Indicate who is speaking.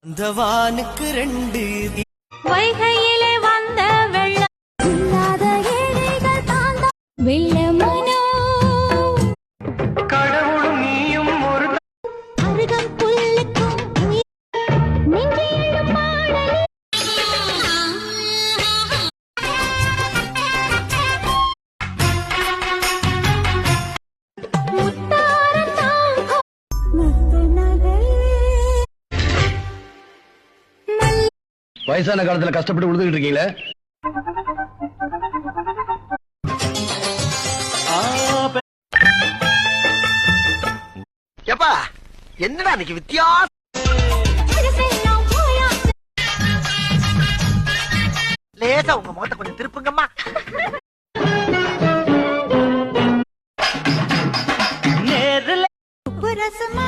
Speaker 1: இந்த வானுக்கு ரெண்டு
Speaker 2: வைகையிலே வந்த வெள்ளம் இல்லாத ஏழைகள் தாண்டா வெள்ளமனோ
Speaker 1: கடவுளும் நீயும் ஒரு
Speaker 2: அருகம் புல்லுக்கும் நெஞ்சிலும் பாடலே முத்தாரத்தாங்கோ முத்து நகை
Speaker 3: வயசான காலத்துல கஷ்டப்பட்டு உழுதுகிட்டு இருக்கீங்களே.
Speaker 4: எப்பா என்னடா இன்னைக்கு வித்தியாசம் லேசா உங்க முகத்தை கொஞ்சம் திருப்புங்கம்மா.
Speaker 1: நேரில்
Speaker 2: ரசமா